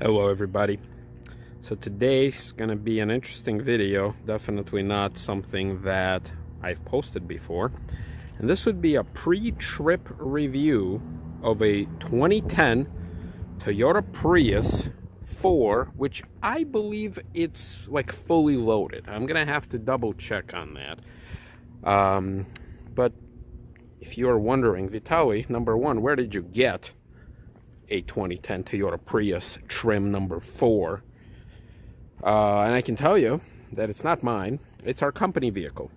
Hello everybody. So today's gonna be an interesting video, definitely not something that I've posted before. And this would be a pre-trip review of a 2010 Toyota Prius 4, which I believe it's like fully loaded. I'm gonna have to double check on that. But if you are wondering, Vitaly, number one, where did you get a 2010 Toyota Prius trim number 4? And I can tell you that it's not mine. It's our company vehicle.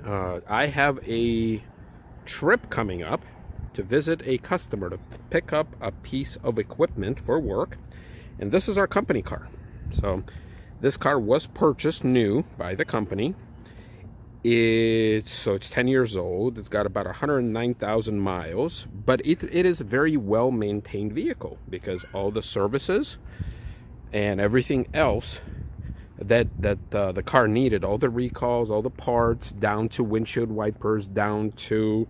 I have a trip coming up to visit a customer to pick up a piece of equipment for work, and this is our company car. So this car was purchased new by the company. It's 10 years old. It's got about 109,000 miles, but it is a very well maintained vehicle because all the services and everything else that the car needed, all the recalls, all the parts, down to windshield wipers, down to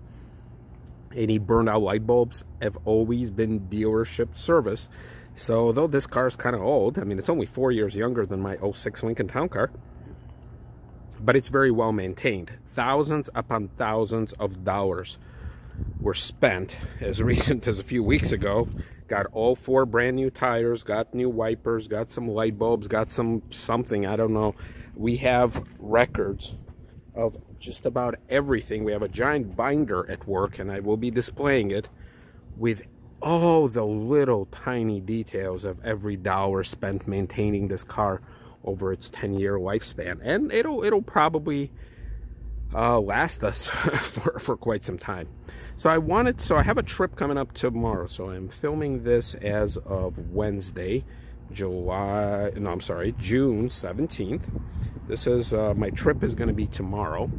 any burned out light bulbs, have always been dealership service. So though this car is kind of old, I mean, it's only 4 years younger than my '06 Lincoln Town Car, but it's very well maintained. Thousands upon thousands of dollars were spent as recent as a few weeks ago. Got all 4 brand new tires, got new wipers, got some light bulbs, got something, I don't know. We have records of just about everything. We have a giant binder at work, and I will be displaying it with all the little tiny details of every dollar spent maintaining this car over its 10-year lifespan, and it'll probably last us for quite some time. So I have a trip coming up tomorrow. So I'm filming this as of Wednesday, June 17th. This is my trip is going to be tomorrow.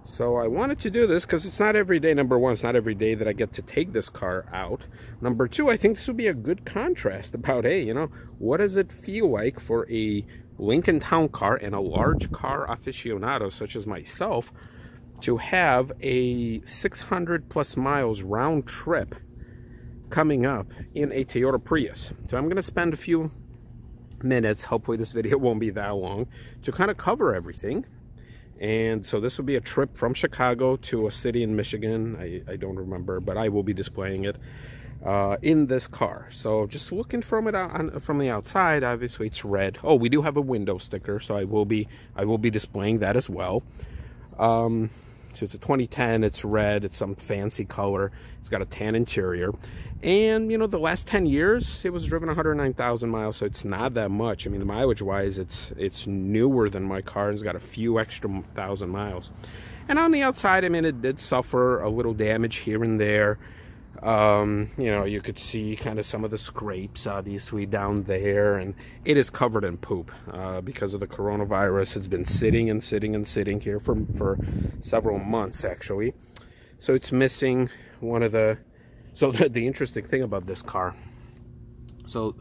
So I wanted to do this because it's not every day. Number one, it's not every day that I get to take this car out. Number two, I think this would be a good contrast about, hey, you know, what does it feel like for a Lincoln Town Car and a large car aficionado such as myself to have a 600 plus miles round trip coming up in a Toyota Prius. So I'm going to spend a few minutes, hopefully this video won't be that long, to kind of cover everything. And so this will be a trip from Chicago to a city in Michigan. I don't remember, but I will be displaying it in this car. So just looking from it from the outside, obviously it's red. Oh, we do have a window sticker, so I will be displaying that as well. So it's a 2010, it's red, it's some fancy color, it's got a tan interior, and you know, the last 10 years it was driven 109,000 miles, so it's not that much. I mean, the mileage wise, it's newer than my car, and it's got a few extra thousand miles. And on the outside, I mean, it did suffer a little damage here and there. You know, you could see kind of some of the scrapes obviously down there, and it is covered in poop because of the coronavirus. It's been sitting and sitting and sitting here for several months actually. So it's missing one of the interesting thing about this car, so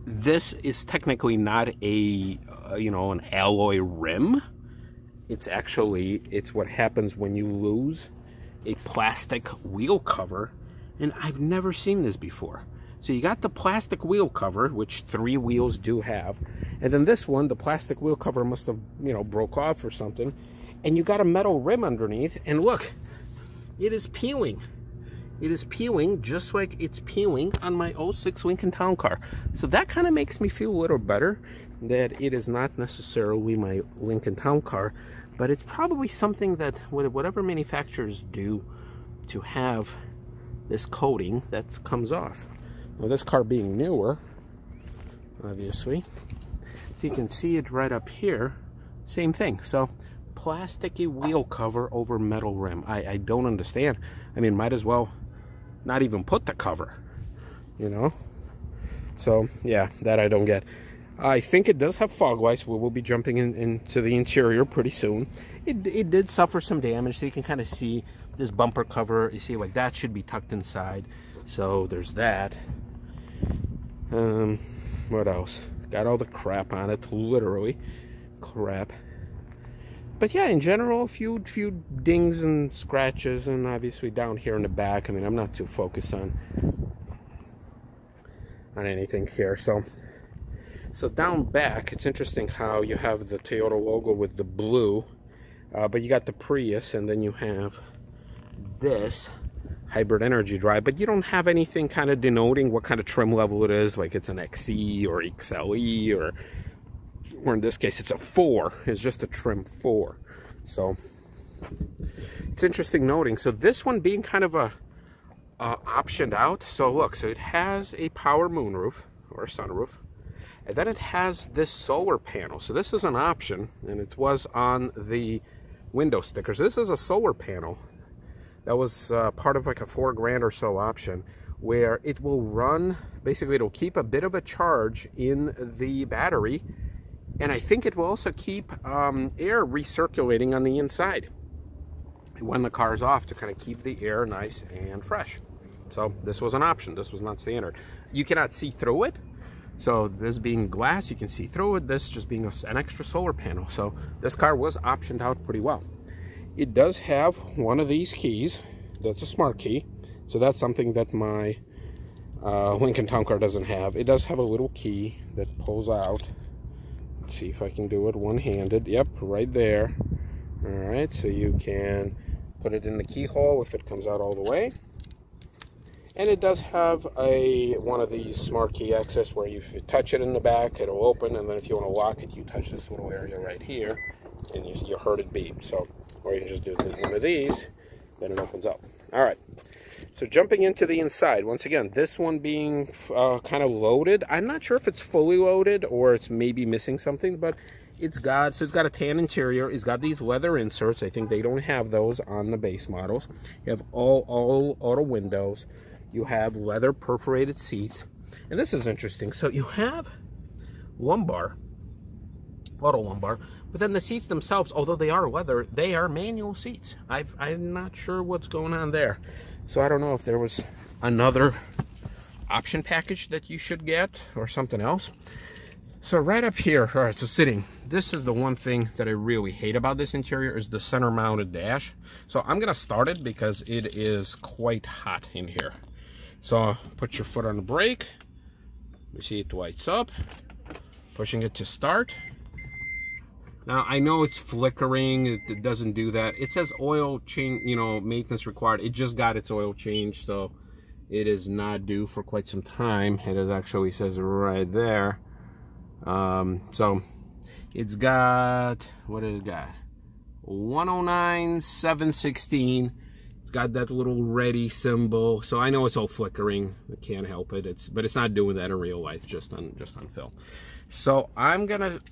this is technically not a you know, an alloy rim. It's what happens when you lose a plastic wheel cover, and I've never seen this before. So you got the plastic wheel cover, which 3 wheels do have, and then this one, the plastic wheel cover must have, you know, broke off or something, and you got a metal rim underneath, and look, it is peeling. It is peeling just like it's peeling on my '06 Lincoln Town Car. So that kind of makes me feel a little better that it is not necessarily my Lincoln Town Car, but it's probably something that whatever manufacturers do to have this coating that comes off. Now, this car being newer, obviously, so you can see it right up here, same thing. So plasticky wheel cover over metal rim. I don't understand. I mean, might as well not even put the cover, you know? So yeah, that I don't get. I think it does have fog lights. We will be jumping into the interior pretty soon. It did suffer some damage, so you can kind of see this bumper cover. You see, like, that should be tucked inside. So there's that. What else? Got all the crap on it, literally crap. But yeah, in general, a few dings and scratches, and obviously down here in the back. I mean, I'm not too focused on on anything here. So down back, it's interesting how you have the Toyota logo with the blue, but you got the Prius, and then you have this hybrid energy drive, but you don't have anything kind of denoting what kind of trim level it is, like it's an XE or XLE, or in this case it's a 4. It's just a trim 4. So it's interesting noting. So this one being kind of a optioned out. So look, so it has a power moonroof or sunroof, and then it has this solar panel. So this is an option, and it was on the window stickers. This is a solar panel that was part of like a $4,000 or so option, where it will run, basically it'll keep a bit of a charge in the battery, and I think it will also keep air recirculating on the inside when the car's off, to kind of keep the air nice and fresh. So this was an option. This was not standard. You cannot see through it. So this being glass, you can see through it. This just being an extra solar panel. So this car was optioned out pretty well. It does have one of these keys. That's a smart key. So that's something that my Lincoln Town Car doesn't have. It does have a little key that pulls out. Let's see if I can do it one-handed. Yep, right there. All right, so you can put it in the keyhole if it comes out all the way. And it does have one of these smart key access where if you touch it in the back, it'll open, and then if you want to lock it, you touch this little area right here, and you heard it beep. So, or you can just do one of these, then it opens up. All right, so jumping into the inside, once again, this one being kind of loaded. I'm not sure if it's fully loaded or it's maybe missing something, but it's got a tan interior. It's got these leather inserts. I think they don't have those on the base models. You have all auto windows. You have leather perforated seats, and this is interesting. So you have lumbar, auto lumbar, but then the seats themselves, although they are leather, they are manual seats. I'm not sure what's going on there. So I don't know if there was another option package that you should get or something else. So right up here, all right, so sitting, this is the one thing that I really hate about this interior is the center mounted dash. So I'm gonna start it because it is quite hot in here. So put your foot on the brake. You see it lights up. Pushing it to start. Now I know it's flickering. It doesn't do that. It says oil change, you know, maintenance required. It just got its oil change, so it is not due for quite some time. It actually says right there. So it's got, what has it got? 109,716. It's got that little ready symbol. So I know it's all flickering. I can't help it. But it's not doing that in real life, just on film. So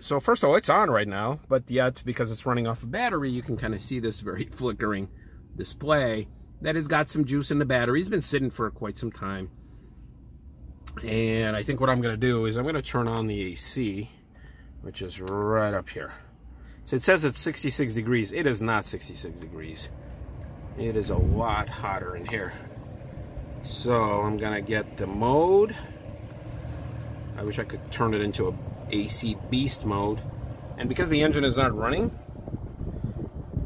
so first of all, it's on right now, but yet because it's running off a battery, you can kind of see this very flickering display that has got some juice in the battery. It's been sitting for quite some time. And I think what I'm going to do is I'm going to turn on the AC, which is right up here. So it says it's 66 degrees. It is not 66 degrees. It is a lot hotter in here. So I'm going to get the mode. I wish I could turn it into a AC beast mode. And because the engine is not running,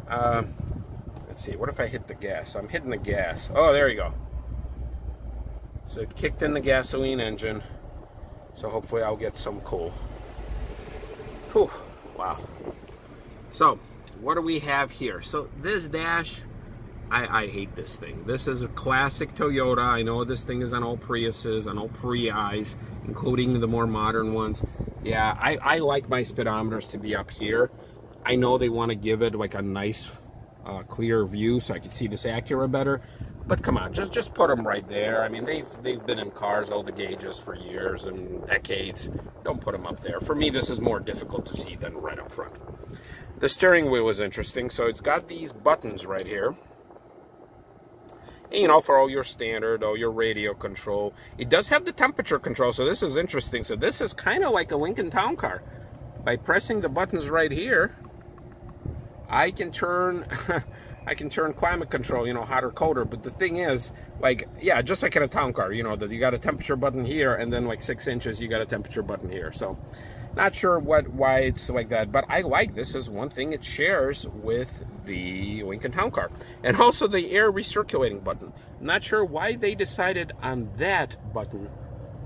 let's see, what if I hit the gas? I'm hitting the gas. Oh, there you go. So it kicked in the gasoline engine. So hopefully I'll get some cool. Whew, wow. So what do we have here? So this dash, I hate this thing. This is a classic Toyota. I know this thing is on all Priuses, on all Prius, including the more modern ones. Yeah, I like my speedometers to be up here. I know they want to give it like a nice clear view so I can see this Acura better. But come on, just put them right there. I mean, they've been in cars, all the gauges for years and decades. Don't put them up there. For me, this is more difficult to see than right up front. The steering wheel is interesting. So it's got these buttons right here. And, you know, for all your standard, all your radio control. It does have the temperature control, so this is interesting. So this is kind of like a Lincoln Town Car. By pressing the buttons right here, I can turn climate control, you know, hot or colder. But the thing is, like, yeah, just like in a town car, you know, that you got a temperature button here, and then like 6 inches, you got a temperature button here. So not sure why it's like that, but I like this as one thing it shares with the Lincoln Town Car. And also the air recirculating button. Not sure why they decided on that button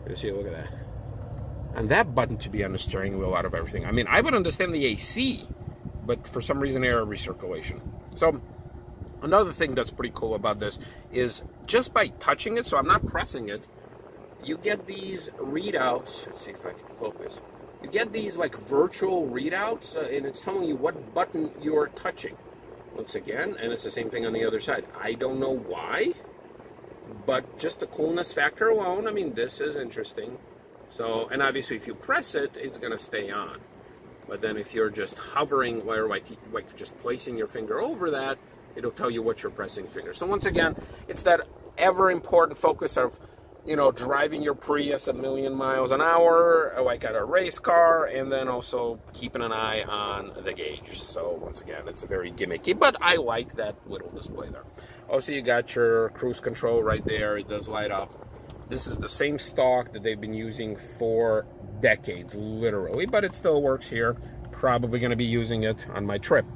You see, look at that. And that button to be on the steering wheel out of everything. I mean, I would understand the AC, but for some reason air recirculation. So another thing that's pretty cool about this is just by touching it, so I'm not pressing it, you get these readouts. Let's see if I can focus. You get these like virtual readouts, and it's telling you what button you're touching. Once again, and it's the same thing on the other side. I don't know why, but just the coolness factor alone, I mean, this is interesting. So, and obviously if you press it, it's going to stay on. But then if you're just hovering, or like just placing your finger over that, it'll tell you what you're pressing finger. So once again, it's that ever important focus of, you know, driving your Prius a million miles an hour, like at a race car, and then also keeping an eye on the gauge. So once again, it's a very gimmicky, but I like that little display there. Also, you got your cruise control right there. It does light up. This is the same stock that they've been using for decades, literally, but it still works here. Probably going to be using it on my trip.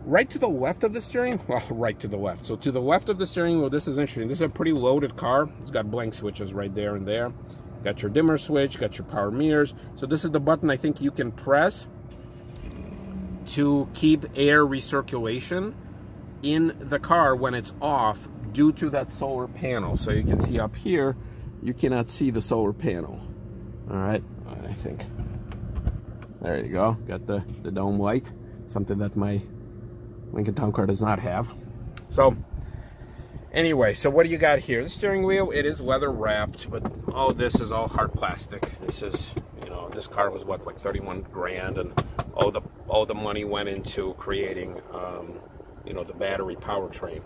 Right to the left of the steering, well, right to the left. So to the left of the steering wheel, this is interesting. This is a pretty loaded car. It's got blank switches right there and there. Got your dimmer switch, got your power mirrors. So this is the button I think you can press to keep air recirculation in the car when it's off due to that solar panel. So you can see up here, you cannot see the solar panel. All right, I think. There you go. Got the dome light, something that my Lincoln Town Car does not have. So anyway, so what do you got here? The steering wheel, it is leather wrapped, but oh, this is all hard plastic. This is, you know, this car was what, like 31 grand, and all the money went into creating you know, the battery powertrain.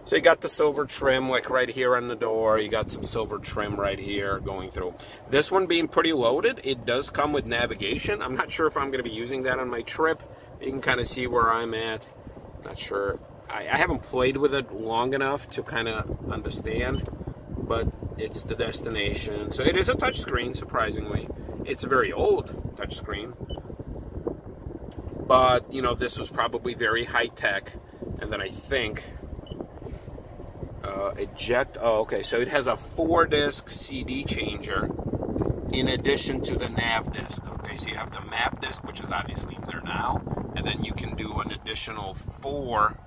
So you got the silver trim like right here on the door. You got some silver trim right here going through. This one being pretty loaded, it does come with navigation. I'm not sure if I'm going to be using that on my trip. You can kind of see where I'm at. Not sure. I haven't played with it long enough to kind of understand, but it's the destination. So it is a touchscreen, surprisingly. It's a very old touchscreen, but you know, this was probably very high tech. And then I think eject. Oh, okay. So it has a 4-disc CD changer in addition to the nav disc. Okay, so you have the map disc, which is obviously in there now, and then you can do an additional 4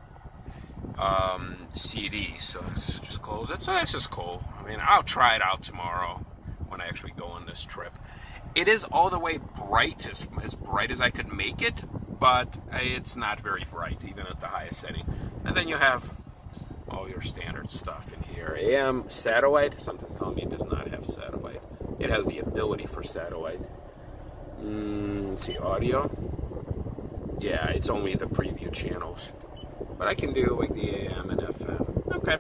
CDs. So let's just close it. So this is cool. I mean, I'll try it out tomorrow when I actually go on this trip. It is all the way bright, as bright as I could make it, but it's not very bright, even at the highest setting. And then you have all your standard stuff in here. AM satellite. Something's telling me it does not have satellite. It has the ability for satellite. Let's see, audio. Yeah, it's only the preview channels. But I can do like the AM and FM. Okay.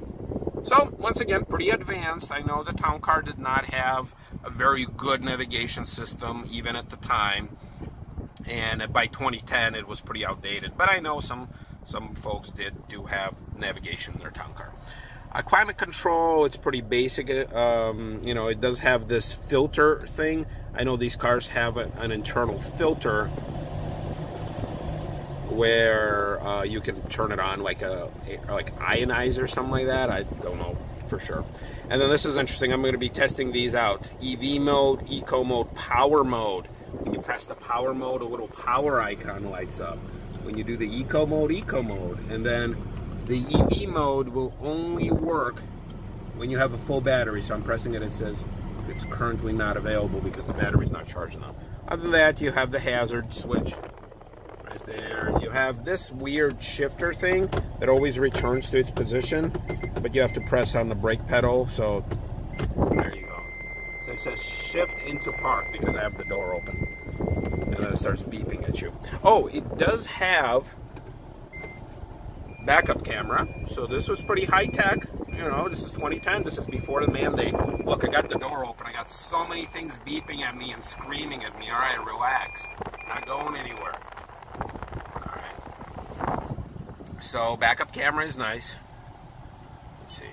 So, once again, pretty advanced. I know the Town Car did not have a very good navigation system, even at the time. And by 2010, it was pretty outdated. But I know some folks do have navigation in their Town Car. Climate control, it's pretty basic. You know, it does have this filter thing. I know these cars have an internal filter where you can turn it on like ionize or something like that. I don't know for sure. And then this is interesting. I'm going to be testing these out. EV mode, eco mode, power mode. When you press the power mode, a little power icon lights up. When you do the eco mode, and then the EV mode will only work when you have a full battery. So I'm pressing it, it says it's currently not available because the battery's not charged enough. Other than that, you have the hazard switch right there. You have this weird shifter thing that always returns to its position, but you have to press on the brake pedal. So there you go. So it says shift into park because I have the door open. And then it starts beeping at you. Oh, it does have backup camera. So this was pretty high tech. You know, this is 2010. This is before the mandate. Look, I got the door open. I got so many things beeping at me and screaming at me. All right, relax. Not going anywhere. All right. So backup camera is nice. Let's see.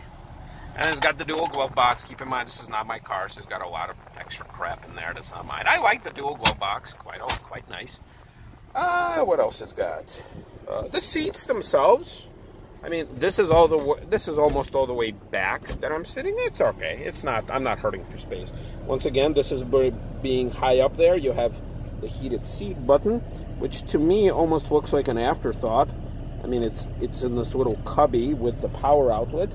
And it's got the dual glove box. Keep in mind, this is not my car, so it's got a lot of extra crap in there that's not mine. I like the dual glove box. Quite nice. What else it's got? The seats themselves I mean, this is almost all the way back that I'm sitting. It's okay. It's not. I'm not hurting for space. Once again, this is being high up there. You have the heated seat button, which to me almost looks like an afterthought. I mean, it's in this little cubby with the power outlet,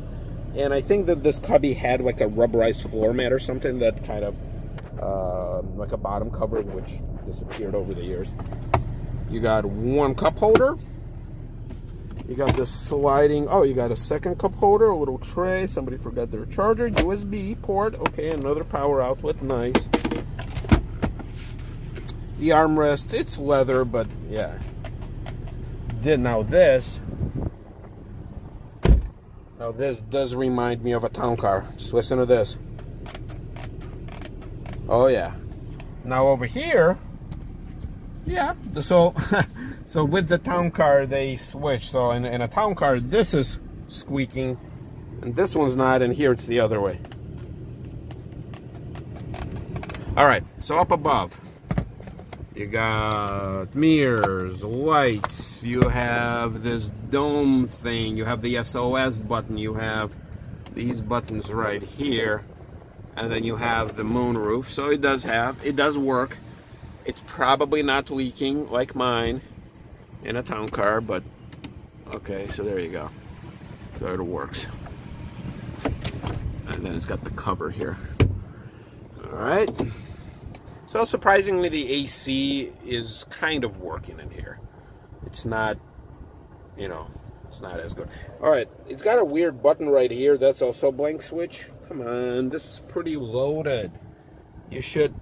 and I think that this cubby had like a rubberized floor mat or something that kind of like a bottom cover, which disappeared over the years. You got one cup holder. You got this sliding, oh, you got a second cup holder, a little tray. Somebody forgot their charger, USB port. Okay, another power outlet, nice. The armrest, it's leather, but yeah. Now this does remind me of a town car. Just listen to this. Oh yeah. Now over here, yeah, so so with the town car they switch. So in a town car this is squeaking and this one's not, and here it's the other way. All right, so up above you got mirrors, lights, you have this dome thing, you have the SOS button, you have these buttons right here, and then you have the moonroof. So it does work. It's probably not leaking like mine in a town car, but okay, so there you go. So it works. And then it's got the cover here. All right. So surprisingly, the AC is kind of working in here. It's not, you know, it's not as good. All right, it's got a weird button right here. That's also a blank switch. Come on, this is pretty loaded. You should...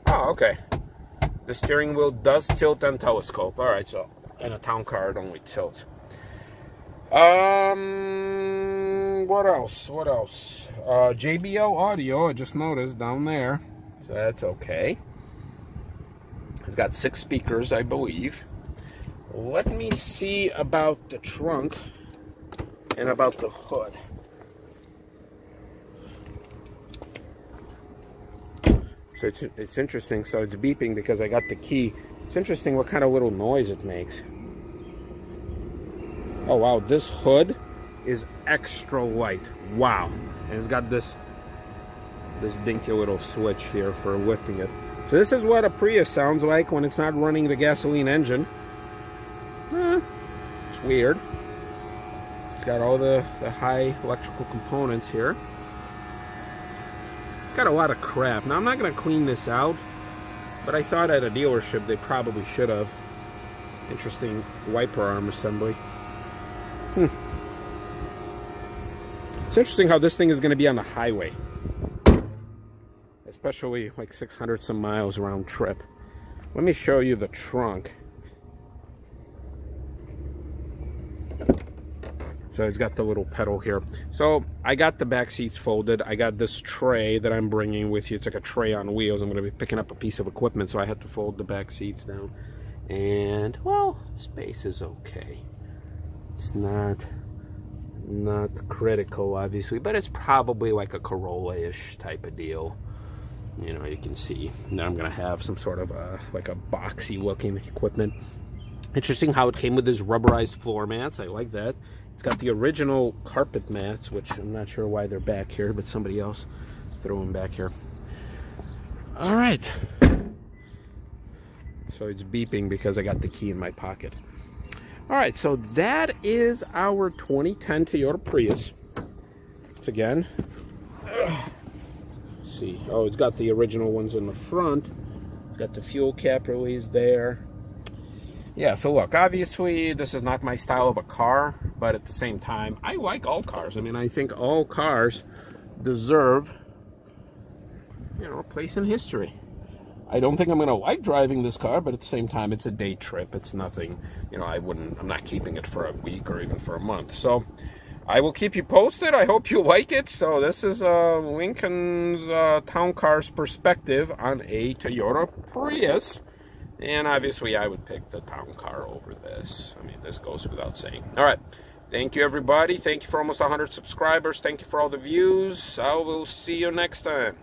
Oh, okay. The steering wheel does tilt and telescope. All right, so in a town car, it only tilts. What else? What else? JBL audio, I just noticed down there. So that's okay. It's got 6 speakers, I believe. Let me see about the trunk and about the hood. So it's interesting. So it's beeping because I got the key. It's interesting what kind of little noise it makes. Oh wow, this hood is extra light. Wow. And it's got this dinky little switch here for lifting it. So this is what a Prius sounds like when it's not running the gasoline engine. It's weird. It's got all the high electrical components here. Got a lot of crap. Now I'm not going to clean this out, but I thought at a dealership they probably should have. Interesting wiper arm assembly. It's interesting how this thing is going to be on the highway, especially like 600 some miles round trip. Let me show you the trunk. So it's got the little pedal here. So I got the back seats folded. I got this tray that I'm bringing with you. It's like a tray on wheels. I'm going to be picking up a piece of equipment, so I had to fold the back seats down. And, well, space is okay. It's not critical, obviously, but it's probably like a Corolla-ish type of deal. You know, you can see. Now I'm going to have some sort of like a boxy looking equipment. Interesting how it came with these rubberized floor mats. I like that. It's got the original carpet mats, which I'm not sure why they're back here, but somebody else threw them back here. All right. So it's beeping because I got the key in my pocket. All right, so that is our 2010 Toyota Prius. Once again, let's see. Oh, it's got the original ones in the front. It's got the fuel cap release there. Yeah, so look, obviously this is not my style of a car, but at the same time, I like all cars. I mean, I think all cars deserve, you know, a place in history. I don't think I'm going to like driving this car, but at the same time, it's a day trip. It's nothing, you know, I'm not keeping it for a week or even for a month. So I will keep you posted. I hope you like it. So this is Lincoln's Town Car's perspective on a Toyota Prius. And obviously, I would pick the town car over this. I mean, this goes without saying. All right. Thank you, everybody. Thank you for almost 100 subscribers. Thank you for all the views. I will see you next time.